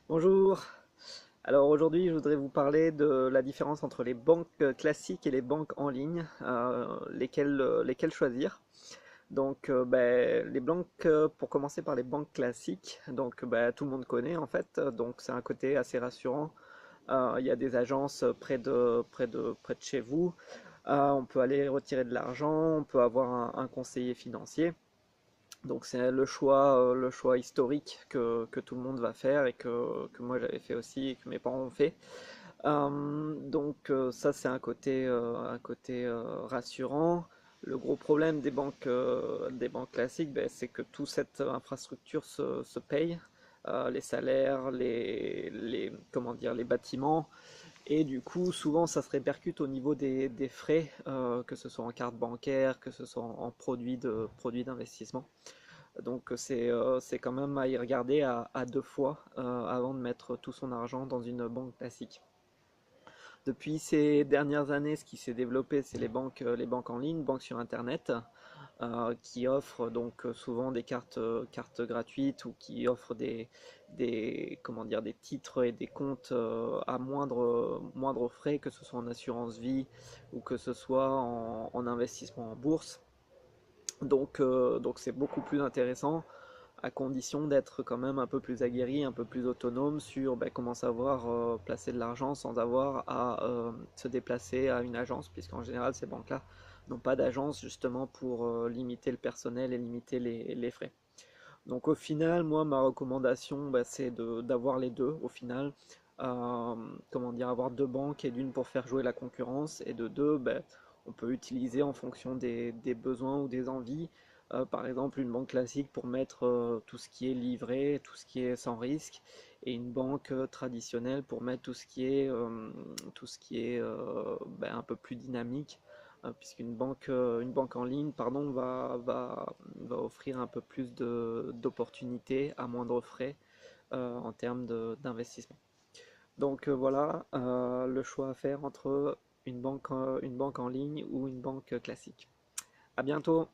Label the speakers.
Speaker 1: Bonjour. Alors aujourd'hui, je voudrais vous parler de la différence entre les banques classiques et les banques en ligne, lesquelles choisir. Donc, les banques, pour commencer par les banques classiques, donc tout le monde connaît en fait, donc c'est un côté assez rassurant. Il y a des agences près de chez vous. On peut aller retirer de l'argent, on peut avoir un conseiller financier. Donc c'est le choix historique que tout le monde va faire et que moi j'avais fait aussi et que mes parents ont fait. Ça c'est un côté rassurant. Le gros problème des banques classiques, ben, c'est que toute cette infrastructure se paye. Les salaires, comment dire, les bâtiments. Et du coup, souvent, ça se répercute au niveau des frais, que ce soit en carte bancaire, que ce soit en produits d'investissement. Donc c'est quand même à y regarder à deux fois avant de mettre tout son argent dans une banque classique. Depuis ces dernières années, ce qui s'est développé, c'est les banques en ligne, banques sur Internet, qui offrent donc souvent des cartes gratuites ou qui offrent comment dire, des titres et des comptes à moindre frais, que ce soit en assurance vie ou que ce soit en investissement en bourse. Donc c'est beaucoup plus intéressant à condition d'être quand même un peu plus aguerri, un peu plus autonome sur comment savoir placer de l'argent sans avoir à se déplacer à une agence, puisqu'en général ces banques-là n'ont pas d'agence justement pour limiter le personnel et limiter les frais. Donc au final, moi ma recommandation c'est d'avoir les deux au final. Comment dire, avoir deux banques et d'une pour faire jouer la concurrence et de deux, on peut utiliser en fonction des besoins ou des envies. Par exemple, une banque classique pour mettre tout ce qui est livré, tout ce qui est sans risque, et une banque traditionnelle pour mettre tout ce qui est un peu plus dynamique, une banque en ligne, pardon, va offrir un peu plus d'opportunités à moindre frais en termes d'investissement. Donc voilà le choix à faire entre une banque en ligne ou une banque classique. À bientôt!